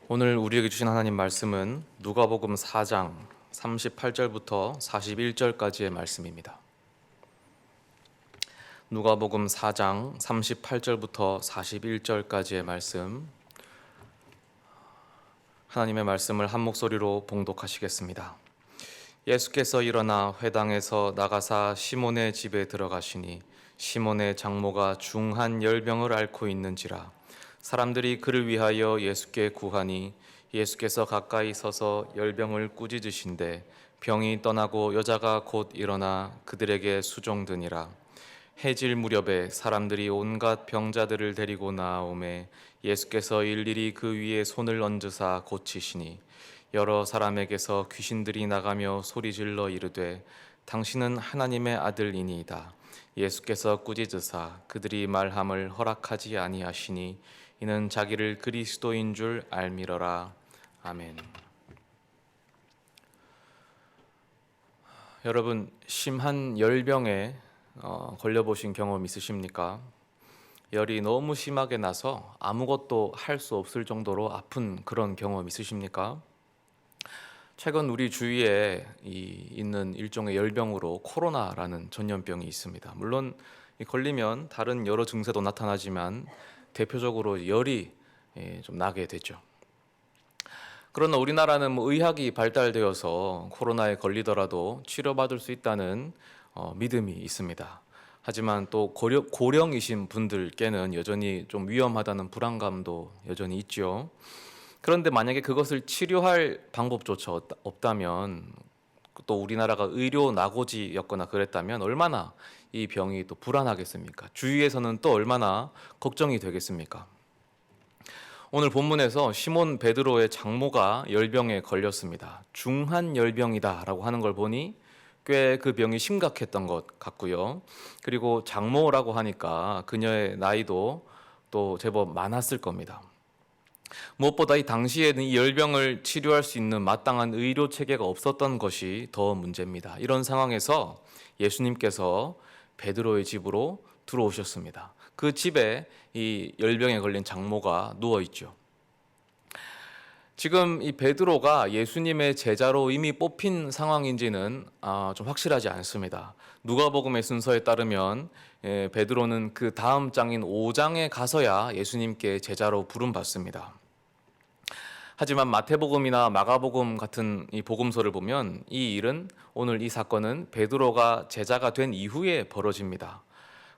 오늘 우리에게 주신 하나님 말씀은 누가복음 4장 38절부터 41절까지의 말씀입니다. 누가복음 4장 38절부터 41절까지의 말씀, 하나님의 말씀을 한 목소리로 봉독하시겠습니다. 예수께서 일어나 회당에서 나가사 시몬의 집에 들어가시니 시몬의 장모가 중한 열병을 앓고 있는지라. 사람들이 그를 위하여 예수께 구하니 예수께서 가까이 서서 열병을 꾸짖으신데 병이 떠나고 여자가 곧 일어나 그들에게 수종드니라. 해질 무렵에 사람들이 온갖 병자들을 데리고 나아오매 예수께서 일일이 그 위에 손을 얹으사 고치시니 여러 사람에게서 귀신들이 나가며 소리질러 이르되 당신은 하나님의 아들이니이다. 예수께서 꾸짖으사 그들이 말함을 허락하지 아니하시니 이는 자기를 그리스도인 줄 알미러라. 아멘. 여러분, 심한 열병에 걸려보신 경험 있으십니까? 열이 너무 심하게 나서 아무것도 할 수 없을 정도로 아픈 그런 경험 있으십니까? 최근 우리 주위에 있는 일종의 열병으로 코로나라는 전염병이 있습니다. 물론 걸리면 다른 여러 증세도 나타나지만 대표적으로 열이 좀 나게 되죠. 그러나 우리나라는 의학이 발달되어서 코로나에 걸리더라도 치료받을 수 있다는 믿음이 있습니다. 하지만 또 고령이신 분들께는 여전히 좀 위험하다는 불안감도 여전히 있죠. 그런데 만약에 그것을 치료할 방법조차 없다면, 또 우리나라가 의료 낙오지였거나 그랬다면 얼마나 이 병이 또 불안하겠습니까? 주위에서는 또 얼마나 걱정이 되겠습니까? 오늘 본문에서 시몬 베드로의 장모가 열병에 걸렸습니다. 중한 열병이다라고 하는 걸 보니 꽤 그 병이 심각했던 것 같고요. 그리고 장모라고 하니까 그녀의 나이도 또 제법 많았을 겁니다. 무엇보다 이 당시에는 이 열병을 치료할 수 있는 마땅한 의료 체계가 없었던 것이 더 문제입니다. 이런 상황에서 예수님께서 베드로의 집으로 들어오셨습니다. 그 집에 이 열병에 걸린 장모가 누워 있죠. 지금 이 베드로가 예수님의 제자로 이미 뽑힌 상황인지는 좀 확실하지 않습니다. 누가복음의 순서에 따르면 베드로는 그 다음 장인 5장에 가서야 예수님께 제자로 부름받습니다. 하지만 마태복음이나 마가복음 같은 이 복음서를 보면 이 일은, 오늘 이 사건은 베드로가 제자가 된 이후에 벌어집니다.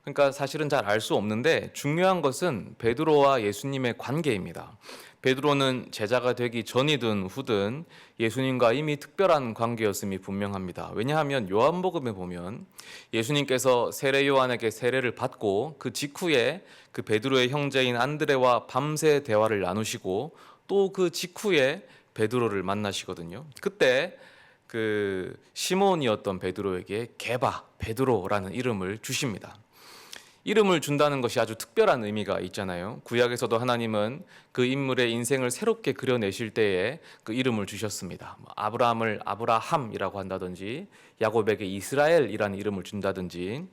그러니까 사실은 잘 알 수 없는데 중요한 것은 베드로와 예수님의 관계입니다. 베드로는 제자가 되기 전이든 후든 예수님과 이미 특별한 관계였음이 분명합니다. 왜냐하면 요한복음에 보면 예수님께서 세례 요한에게 세례를 받고 그 직후에 그 베드로의 형제인 안드레와 밤새 대화를 나누시고 또 그 직후에 베드로를 만나시거든요. 그때 그 시몬이었던 베드로에게 게바, 베드로라는 이름을 주십니다. 이름을 준다는 것이 아주 특별한 의미가 있잖아요. 구약에서도 하나님은 그 인물의 인생을 새롭게 그려내실 때에 그 이름을 주셨습니다. 아브라함을 아브라함이라고 한다든지 야곱에게 이스라엘이라는 이름을 준다든지.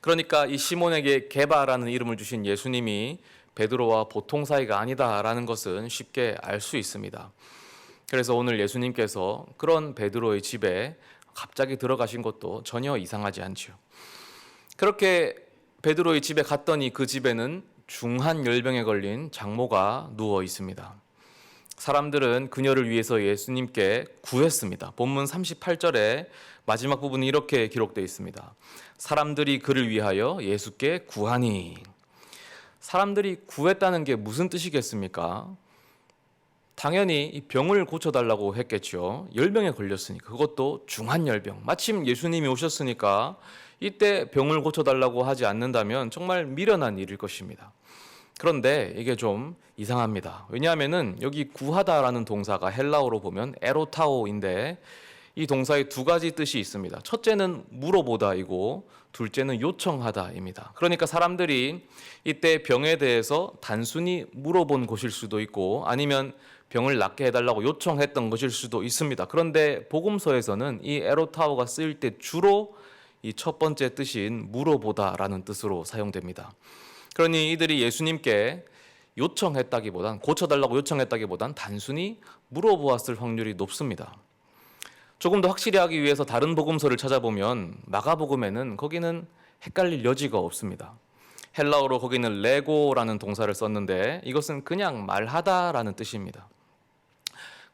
그러니까 이 시몬에게 게바라는 이름을 주신 예수님이 베드로와 보통 사이가 아니다라는 것은 쉽게 알 수 있습니다. 그래서 오늘 예수님께서 그런 베드로의 집에 갑자기 들어가신 것도 전혀 이상하지 않죠. 그렇게 베드로의 집에 갔더니 그 집에는 중한 열병에 걸린 장모가 누워 있습니다. 사람들은 그녀를 위해서 예수님께 구했습니다. 본문 38절에 마지막 부분이 이렇게 기록되어 있습니다. 사람들이 그를 위하여 예수께 구하니. 사람들이 구했다는 게 무슨 뜻이겠습니까? 당연히 이 병을 고쳐달라고 했겠죠. 열병에 걸렸으니까, 그것도 중한 열병. 마침 예수님이 오셨으니까 이때 병을 고쳐달라고 하지 않는다면 정말 미련한 일일 것입니다. 그런데 이게 좀 이상합니다. 왜냐하면 여기 구하다라는 동사가 헬라어로 보면 에로타오인데 이 동사에 두 가지 뜻이 있습니다. 첫째는 물어보다이고 둘째는 요청하다입니다. 그러니까 사람들이 이때 병에 대해서 단순히 물어본 것일 수도 있고 아니면 병을 낫게 해달라고 요청했던 것일 수도 있습니다. 그런데 복음서에서는 이 에로타오가 쓰일 때 주로 이 첫 번째 뜻인 물어보다라는 뜻으로 사용됩니다. 그러니 이들이 예수님께 요청했다기보단 고쳐달라고 요청했다기보단 단순히 물어보았을 확률이 높습니다. 조금 더 확실히 하기 위해서 다른 복음서를 찾아보면 마가복음에는 거기는 헷갈릴 여지가 없습니다. 헬라어로 거기는 레고라는 동사를 썼는데 이것은 그냥 말하다라는 뜻입니다.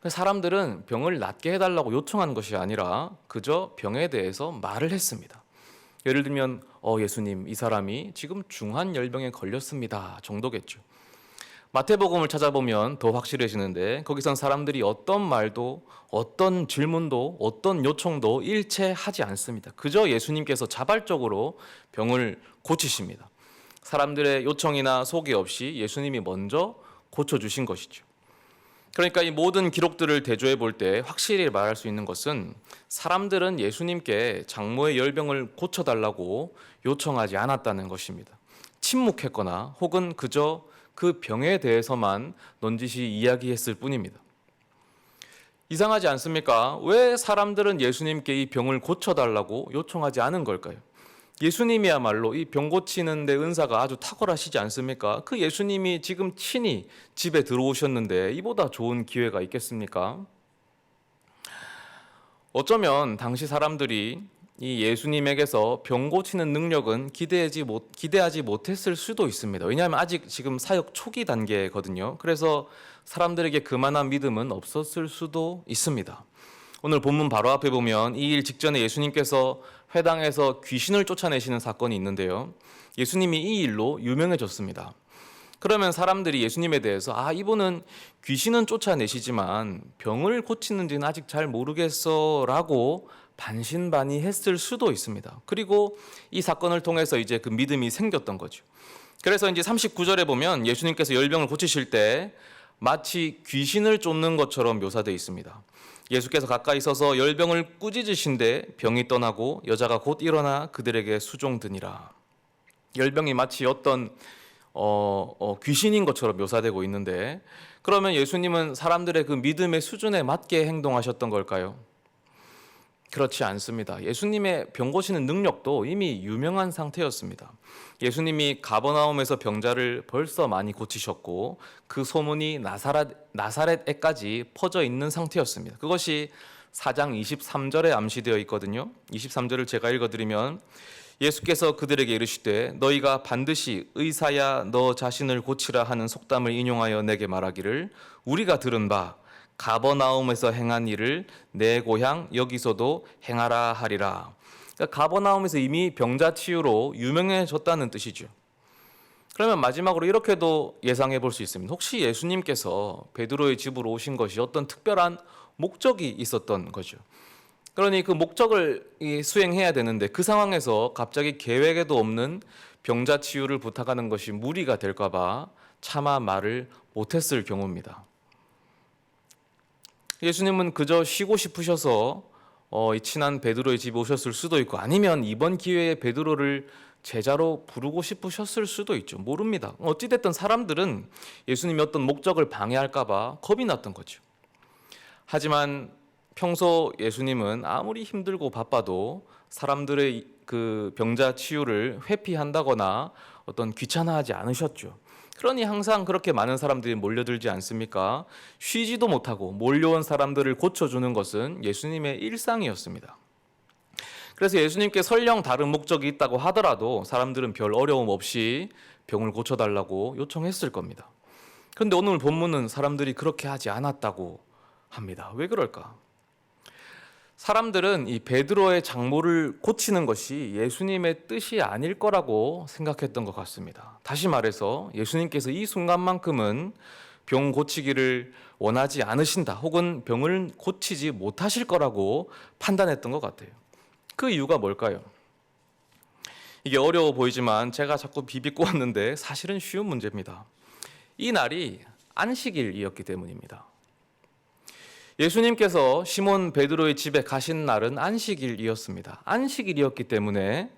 사람들은 병을 낫게 해달라고 요청한 것이 아니라 그저 병에 대해서 말을 했습니다. 예를 들면 예수님, 이 사람이 지금 중한 열병에 걸렸습니다 정도겠죠. 마태복음을 찾아보면 더 확실해지는데 거기선 사람들이 어떤 말도 어떤 질문도 어떤 요청도 일체 하지 않습니다. 그저 예수님께서 자발적으로 병을 고치십니다. 사람들의 요청이나 소개 없이 예수님이 먼저 고쳐주신 것이죠. 그러니까 이 모든 기록들을 대조해 볼 때 확실히 말할 수 있는 것은 사람들은 예수님께 장모의 열병을 고쳐달라고 요청하지 않았다는 것입니다. 침묵했거나 혹은 그저 그 병에 대해서만 넌지시 이야기했을 뿐입니다. 이상하지 않습니까? 왜 사람들은 예수님께 이 병을 고쳐달라고 요청하지 않은 걸까요? 예수님이야말로 이 병 고치는 데 은사가 아주 탁월하시지 않습니까? 그 예수님이 지금 친히 집에 들어오셨는데 이보다 좋은 기회가 있겠습니까? 어쩌면 당시 사람들이 이 예수님에게서 병 고치는 능력은 기대하지 못했을 수도 있습니다. 왜냐하면 아직 지금 사역 초기 단계거든요. 그래서 사람들에게 그만한 믿음은 없었을 수도 있습니다. 오늘 본문 바로 앞에 보면 이 일 직전에 예수님께서 회당에서 귀신을 쫓아내시는 사건이 있는데요. 예수님이 이 일로 유명해졌습니다. 그러면 사람들이 예수님에 대해서 이분은 귀신은 쫓아내시지만 병을 고치는지는 아직 잘 모르겠어 라고 반신반의했을 수도 있습니다. 그리고 이 사건을 통해서 이제 그 믿음이 생겼던 거죠. 그래서 이제 39절에 보면 예수님께서 열병을 고치실 때 마치 귀신을 쫓는 것처럼 묘사되어 있습니다. 예수께서 가까이 서서 열병을 꾸짖으신데 병이 떠나고 여자가 곧 일어나 그들에게 수종드니라. 열병이 마치 어떤 귀신인 것처럼 묘사되고 있는데 그러면 예수님은 사람들의 그 믿음의 수준에 맞게 행동하셨던 걸까요? 그렇지 않습니다. 예수님의 병 고치는 능력도 이미 유명한 상태였습니다. 예수님이 가버나움에서 병자를 벌써 많이 고치셨고 그 소문이 나사렛에까지 퍼져 있는 상태였습니다. 그것이 4장 23절에 암시되어 있거든요. 23절을 제가 읽어드리면 예수께서 그들에게 이르시되 너희가 반드시 의사야 너 자신을 고치라 하는 속담을 인용하여 내게 말하기를 우리가 들은 바 가버나움에서 행한 일을 내 고향 여기서도 행하라 하리라. 그러니까 가버나움에서 이미 병자 치유로 유명해졌다는 뜻이죠. 그러면 마지막으로 이렇게도 예상해 볼 수 있습니다. 혹시 예수님께서 베드로의 집으로 오신 것이 어떤 특별한 목적이 있었던 거죠. 그러니 그 목적을 수행해야 되는데 그 상황에서 갑자기 계획에도 없는 병자 치유를 부탁하는 것이 무리가 될까 봐 차마 말을 못했을 경우입니다. 예수님은 그저 쉬고 싶으셔서 이 친한 베드로의 집에 오셨을 수도 있고 아니면 이번 기회에 베드로를 제자로 부르고 싶으셨을 수도 있죠. 모릅니다. 어찌됐든 사람들은 예수님이 어떤 목적을 방해할까 봐 겁이 났던 거죠. 하지만 평소 예수님은 아무리 힘들고 바빠도 사람들의 그 병자 치유를 회피한다거나 어떤 귀찮아하지 않으셨죠. 그러니 항상 그렇게 많은 사람들이 몰려들지 않습니까? 쉬지도 못하고 몰려온 사람들을 고쳐주는 것은 예수님의 일상이었습니다. 그래서 예수님께 설령 다른 목적이 있다고 하더라도 사람들은 별 어려움 없이 병을 고쳐달라고 요청했을 겁니다. 그런데 오늘 본문은 사람들이 그렇게 하지 않았다고 합니다. 왜 그럴까? 사람들은 이 베드로의 장모를 고치는 것이 예수님의 뜻이 아닐 거라고 생각했던 것 같습니다. 다시 말해서 예수님께서 이 순간만큼은 병 고치기를 원하지 않으신다 혹은 병을 고치지 못하실 거라고 판단했던 것 같아요. 그 이유가 뭘까요? 이게 어려워 보이지만 제가 자꾸 비비꼬았는데 사실은 쉬운 문제입니다. 이 날이 안식일이었기 때문입니다. 예수님께서 시몬 베드로의 집에 가신 날은 안식일이었습니다. 안식일이었기 때문에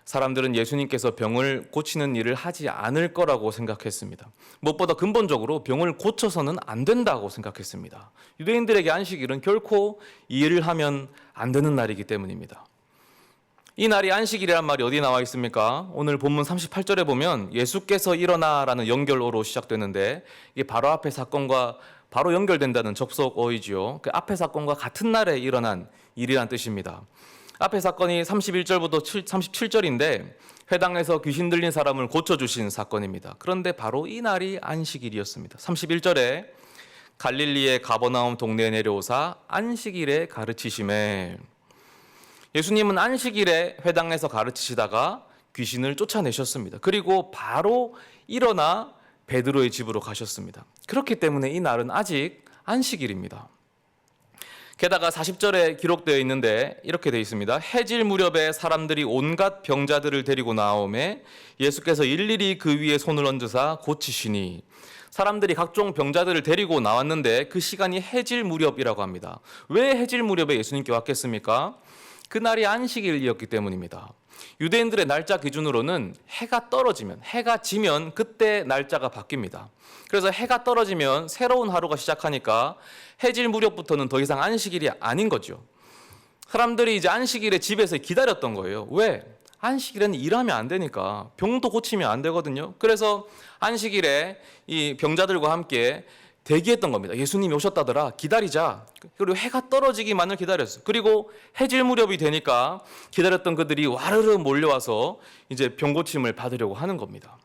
사람들은 예수님께서 병을 고치는 일을 하지 않을 거라고 생각했습니다. 무엇보다 근본적으로 병을 고쳐서는 안 된다고 생각했습니다. 유대인들에게 안식일은 결코 이 일을 하면 안 되는 날이기 때문입니다. 이 날이 안식일이란 말이 어디 나와 있습니까? 오늘 본문 38절에 보면 예수께서 일어나라는 연결어로 시작되는데 이게 바로 앞의 사건과 바로 연결된다는 접속어이지요. 그 앞의 사건과 같은 날에 일어난 일이란 뜻입니다. 앞의 사건이 31절부터 37절인데 회당에서 귀신 들린 사람을 고쳐주신 사건입니다. 그런데 바로 이 날이 안식일이었습니다. 31절에 갈릴리의 가버나움 동네에 내려오사 안식일에 가르치심에, 예수님은 안식일에 회당에서 가르치시다가 귀신을 쫓아내셨습니다. 그리고 바로 일어나 베드로의 집으로 가셨습니다. 그렇기 때문에 이 날은 아직 안식일입니다. 게다가 40절에 기록되어 있는데 이렇게 되어 있습니다. 해질 무렵에 사람들이 온갖 병자들을 데리고 나오매 예수께서 일일이 그 위에 손을 얹으사 고치시니, 사람들이 각종 병자들을 데리고 나왔는데 그 시간이 해질 무렵이라고 합니다. 왜 해질 무렵에 예수님께 왔겠습니까? 그날이 안식일이었기 때문입니다. 유대인들의 날짜 기준으로는 해가 떨어지면, 해가 지면 그때 날짜가 바뀝니다. 그래서 해가 떨어지면 새로운 하루가 시작하니까 해질 무렵부터는 더 이상 안식일이 아닌 거죠. 사람들이 이제 안식일에 집에서 기다렸던 거예요. 왜? 안식일에는 일하면 안 되니까, 병도 고치면 안 되거든요. 그래서 안식일에 이 병자들과 함께 대기했던 겁니다. 예수님이 오셨다더라, 기다리자. 그리고 해가 떨어지기만을 기다렸어요. 그리고 해질 무렵이 되니까 기다렸던 그들이 와르르 몰려와서 이제 병고침을 받으려고 하는 겁니다.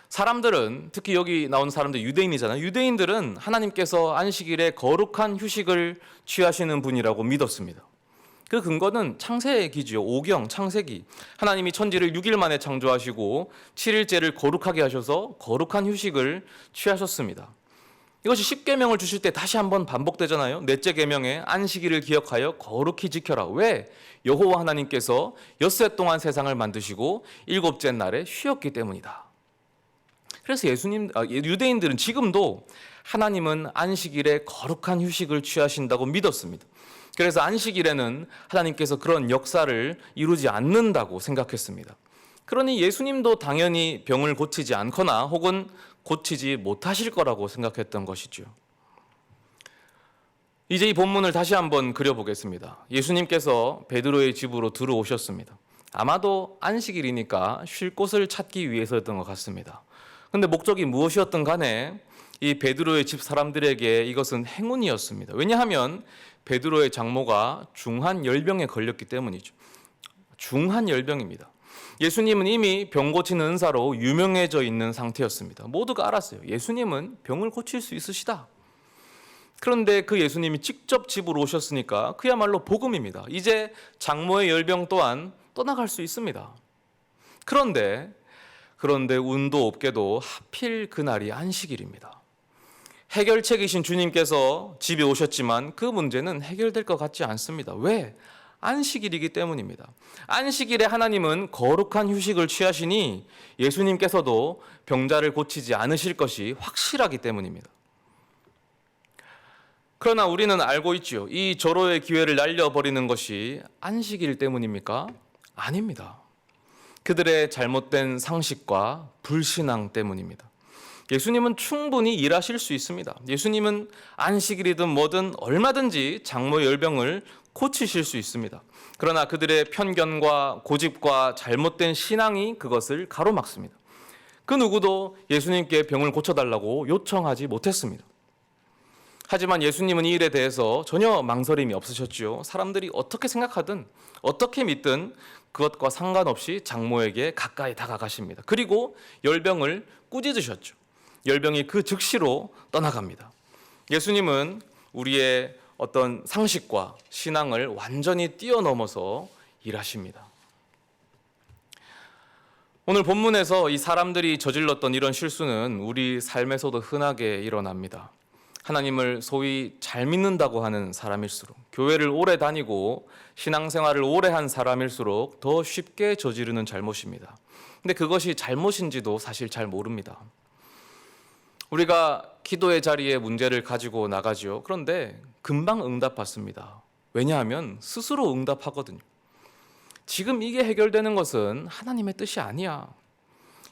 사람들은, 특히 여기 나온 사람들 유대인이잖아요. 유대인들은 하나님께서 안식일에 거룩한 휴식을 취하시는 분이라고 믿었습니다. 그 근거는 창세기죠. 오경, 창세기. 하나님이 천지를 6일 만에 창조하시고 7일째를 거룩하게 하셔서 거룩한 휴식을 취하셨습니다. 이것이 10계명을 주실 때 다시 한번 반복되잖아요. 넷째 계명에 안식일을 기억하여 거룩히 지켜라. 왜? 여호와 하나님께서 엿새 동안 세상을 만드시고 일곱째 날에 쉬었기 때문이다. 그래서 유대인들은 지금도 하나님은 안식일에 거룩한 휴식을 취하신다고 믿었습니다. 그래서 안식일에는 하나님께서 그런 역사를 이루지 않는다고 생각했습니다. 그러니 예수님도 당연히 병을 고치지 않거나 혹은 고치지 못하실 거라고 생각했던 것이죠. 이제 이 본문을 다시 한번 그려보겠습니다. 예수님께서 베드로의 집으로 들어오셨습니다. 아마도 안식일이니까 쉴 곳을 찾기 위해서였던 것 같습니다. 그런데 목적이 무엇이었든 간에 이 베드로의 집 사람들에게 이것은 행운이었습니다. 왜냐하면 베드로의 장모가 중한 열병에 걸렸기 때문이죠. 중한 열병입니다. 예수님은 이미 병 고치는 은사로 유명해져 있는 상태였습니다. 모두가 알았어요. 예수님은 병을 고칠 수 있으시다. 그런데 그 예수님이 직접 집으로 오셨으니까 그야말로 복음입니다. 이제 장모의 열병 또한 떠나갈 수 있습니다. 그런데 운도 없게도 하필 그날이 안식일입니다. 해결책이신 주님께서 집에 오셨지만 그 문제는 해결될 것 같지 않습니다. 왜? 안식일이기 때문입니다. 안식일에 하나님은 거룩한 휴식을 취하시니 예수님께서도 병자를 고치지 않으실 것이 확실하기 때문입니다. 그러나 우리는 알고 있지요. 이 절호의 기회를 날려버리는 것이 안식일 때문입니까? 아닙니다. 그들의 잘못된 상식과 불신앙 때문입니다. 예수님은 충분히 일하실 수 있습니다. 예수님은 안식일이든 뭐든 얼마든지 장모의 열병을 고치실 수 있습니다. 그러나 그들의 편견과 고집과 잘못된 신앙이 그것을 가로막습니다. 그 누구도 예수님께 병을 고쳐달라고 요청하지 못했습니다. 하지만 예수님은 이 일에 대해서 전혀 망설임이 없으셨죠. 사람들이 어떻게 생각하든 어떻게 믿든 그것과 상관없이 장모에게 가까이 다가가십니다. 그리고 열병을 꾸짖으셨죠. 열병이 그 즉시로 떠나갑니다. 예수님은 우리의 어떤 상식과 신앙을 완전히 뛰어넘어서 일하십니다. 오늘 본문에서 이 사람들이 저질렀던 이런 실수는 우리 삶에서도 흔하게 일어납니다. 하나님을 소위 잘 믿는다고 하는 사람일수록, 교회를 오래 다니고 신앙생활을 오래 한 사람일수록 더 쉽게 저지르는 잘못입니다. 근데 그것이 잘못인지도 사실 잘 모릅니다. 우리가 기도의 자리에 문제를 가지고 나가죠. 그런데 금방 응답받습니다. 왜냐하면 스스로 응답하거든요. 지금 이게 해결되는 것은 하나님의 뜻이 아니야.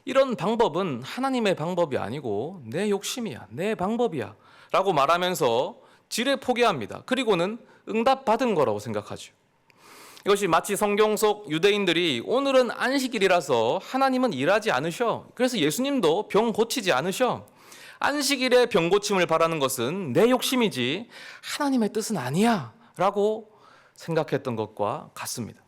이런 방법은 하나님의 방법이 아니고 내 욕심이야, 내 방법이야 라고 말하면서 지레 포기합니다. 그리고는 응답받은 거라고 생각하죠. 이것이 마치 성경 속 유대인들이 오늘은 안식일이라서 하나님은 일하지 않으셔. 그래서 예수님도 병 고치지 않으셔. 안식일에 병 고침을 바라는 것은 내 욕심이지 하나님의 뜻은 아니야 라고 생각했던 것과 같습니다.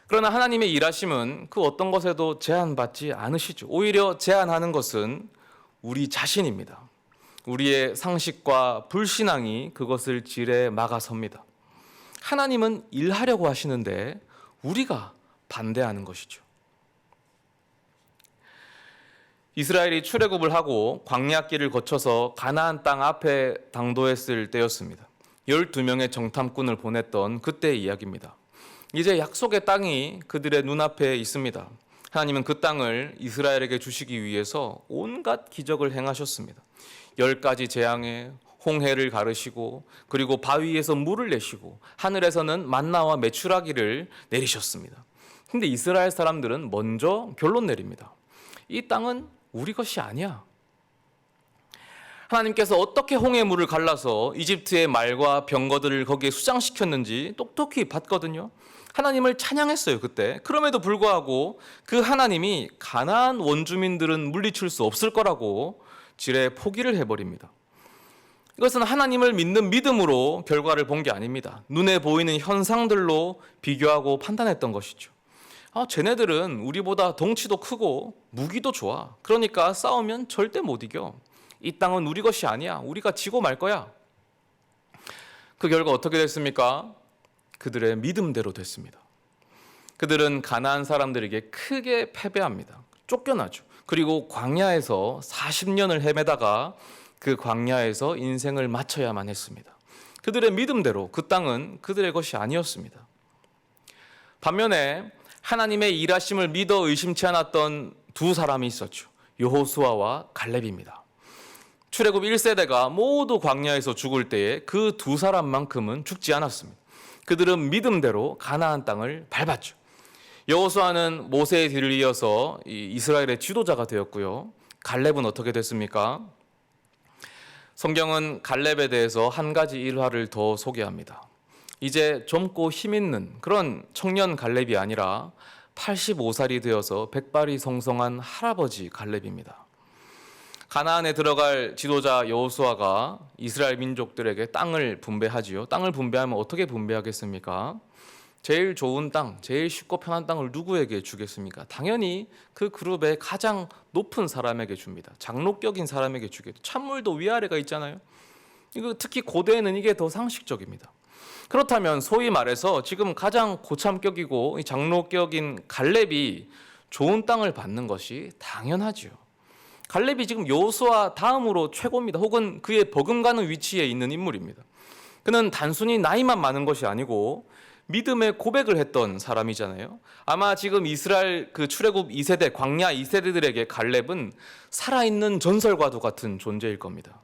그러나 하나님의 일하심은 그 어떤 것에도 제한받지 않으시죠. 오히려 제한하는 것은 우리 자신입니다. 우리의 상식과 불신앙이 그것을 지레 막아섭니다. 하나님은 일하려고 하시는데 우리가 반대하는 것이죠. 이스라엘이 출애굽을 하고 광야길을 거쳐서 가나안 땅 앞에 당도했을 때였습니다. 12명의 정탐꾼을 보냈던 그때의 이야기입니다. 이제 약속의 땅이 그들의 눈앞에 있습니다. 하나님은 그 땅을 이스라엘에게 주시기 위해서 온갖 기적을 행하셨습니다. 10가지 재앙에 홍해를 가르시고 그리고 바위에서 물을 내시고 하늘에서는 만나와 메추라기를 내리셨습니다. 근데 이스라엘 사람들은 먼저 결론 내립니다. 이 땅은 우리 것이 아니야. 하나님께서 어떻게 홍해물을 갈라서 이집트의 말과 병거들을 거기에 수장시켰는지 똑똑히 봤거든요. 하나님을 찬양했어요, 그때. 그럼에도 불구하고 그 하나님이 가나안 원주민들은 물리칠 수 없을 거라고 지레 포기를 해버립니다. 이것은 하나님을 믿는 믿음으로 결과를 본 게 아닙니다. 눈에 보이는 현상들로 비교하고 판단했던 것이죠. 쟤네들은 우리보다 덩치도 크고 무기도 좋아. 그러니까 싸우면 절대 못 이겨. 이 땅은 우리 것이 아니야. 우리가 지고 말 거야. 그 결과 어떻게 됐습니까? 그들의 믿음대로 됐습니다. 그들은 가나안 사람들에게 크게 패배합니다. 쫓겨나죠. 그리고 광야에서 40년을 헤매다가 그 광야에서 인생을 마쳐야만 했습니다. 그들의 믿음대로 그 땅은 그들의 것이 아니었습니다. 반면에 하나님의 일하심을 믿어 의심치 않았던 두 사람이 있었죠. 여호수아와 갈렙입니다. 출애굽 1세대가 모두 광야에서 죽을 때에 그 두 사람만큼은 죽지 않았습니다. 그들은 믿음대로 가나안 땅을 밟았죠. 여호수아는 모세의 뒤를 이어서 이스라엘의 지도자가 되었고요. 갈렙은 어떻게 됐습니까? 성경은 갈렙에 대해서 한 가지 일화를 더 소개합니다. 이제 젊고 힘있는 그런 청년 갈렙이 아니라 85살이 되어서 백발이 성성한 할아버지 갈렙입니다. 가나안에 들어갈 지도자 여호수아가 이스라엘 민족들에게 땅을 분배하지요. 땅을 분배하면 어떻게 분배하겠습니까? 제일 좋은 땅, 제일 쉽고 편한 땅을 누구에게 주겠습니까? 당연히 그 그룹의 가장 높은 사람에게 줍니다. 장로격인 사람에게 주겠죠. 찬물도 위아래가 있잖아요. 이거 특히 고대에는 이게 더 상식적입니다. 그렇다면 소위 말해서 지금 가장 고참격이고 장로격인 갈렙이 좋은 땅을 받는 것이 당연하죠. 갈렙이 지금 여호수아 다음으로 최고입니다. 혹은 그의 버금가는 위치에 있는 인물입니다. 그는 단순히 나이만 많은 것이 아니고 믿음의 고백을 했던 사람이잖아요. 아마 지금 이스라엘 그 출애굽 2세대, 광야 2세대들에게 갈렙은 살아있는 전설과도 같은 존재일 겁니다.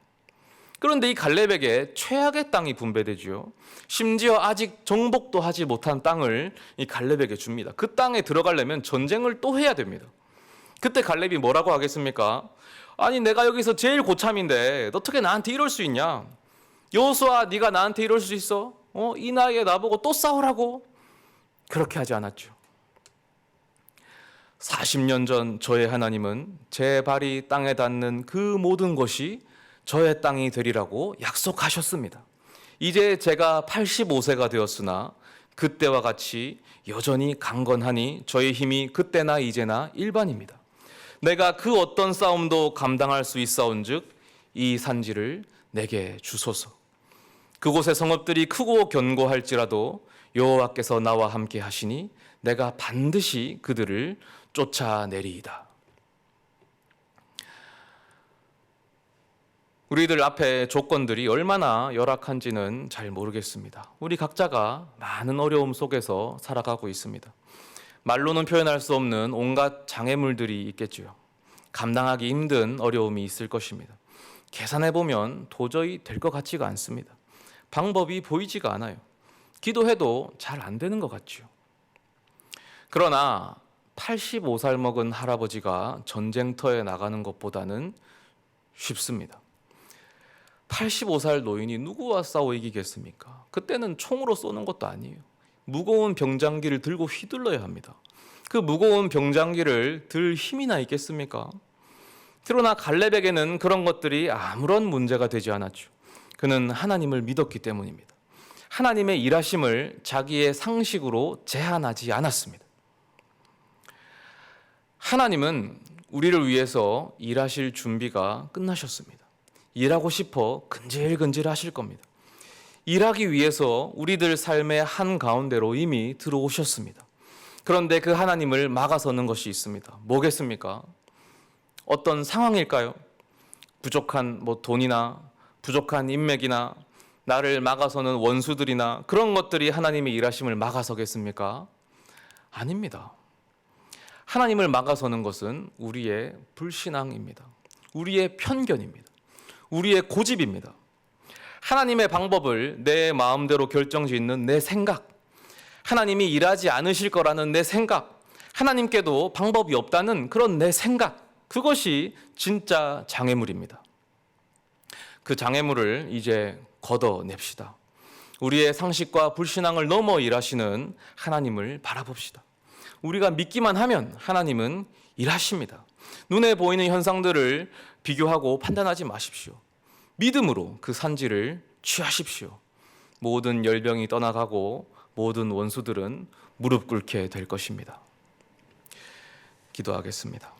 그런데 이 갈렙에게 최악의 땅이 분배되죠. 심지어 아직 정복도 하지 못한 땅을 이 갈렙에게 줍니다. 그 땅에 들어가려면 전쟁을 또 해야 됩니다. 그때 갈렙이 뭐라고 하겠습니까? 아니 내가 여기서 제일 고참인데 어떻게 나한테 이럴 수 있냐? 여호수아 네가 나한테 이럴 수 있어? 이 나이에 나보고 또 싸우라고? 그렇게 하지 않았죠. 40년 전 저의 하나님은 제 발이 땅에 닿는 그 모든 것이 저의 땅이 되리라고 약속하셨습니다. 이제 제가 85세가 되었으나 그때와 같이 여전히 강건하니 저의 힘이 그때나 이제나 일반입니다. 내가 그 어떤 싸움도 감당할 수 있사온즉 이 산지를 내게 주소서. 그곳의 성읍들이 크고 견고할지라도 여호와께서 나와 함께 하시니 내가 반드시 그들을 쫓아내리이다. 우리들 앞에 조건들이 얼마나 열악한지는 잘 모르겠습니다. 우리 각자가 많은 어려움 속에서 살아가고 있습니다. 말로는 표현할 수 없는 온갖 장애물들이 있겠지요. 감당하기 힘든 어려움이 있을 것입니다. 계산해보면 도저히 될 것 같지가 않습니다. 방법이 보이지가 않아요. 기도해도 잘 안 되는 것 같죠. 그러나 85살 먹은 할아버지가 전쟁터에 나가는 것보다는 쉽습니다. 85살 노인이 누구와 싸워 이기겠습니까? 그때는 총으로 쏘는 것도 아니에요. 무거운 병장기를 들고 휘둘러야 합니다. 그 무거운 병장기를 들 힘이나 있겠습니까? 그러나 갈렙에게는 그런 것들이 아무런 문제가 되지 않았죠. 그는 하나님을 믿었기 때문입니다. 하나님의 일하심을 자기의 상식으로 제한하지 않았습니다. 하나님은 우리를 위해서 일하실 준비가 끝나셨습니다. 일하고 싶어 근질근질 하실 겁니다. 일하기 위해서 우리들 삶의 한가운데로 이미 들어오셨습니다. 그런데 그 하나님을 막아서는 것이 있습니다. 뭐겠습니까? 어떤 상황일까요? 부족한 돈이나 부족한 인맥이나 나를 막아서는 원수들이나 그런 것들이 하나님의 일하심을 막아서겠습니까? 아닙니다. 하나님을 막아서는 것은 우리의 불신앙입니다. 우리의 편견입니다. 우리의 고집입니다. 하나님의 방법을 내 마음대로 결정짓는 내 생각, 하나님이 일하지 않으실 거라는 내 생각, 하나님께도 방법이 없다는 그런 내 생각, 그것이 진짜 장애물입니다. 그 장애물을 이제 걷어냅시다. 우리의 상식과 불신앙을 넘어 일하시는 하나님을 바라봅시다. 우리가 믿기만 하면 하나님은 일하십니다. 눈에 보이는 현상들을 비교하고 판단하지 마십시오. 믿음으로 그 산지를 취하십시오. 모든 열병이 떠나가고 모든 원수들은 무릎 꿇게 될 것입니다. 기도하겠습니다.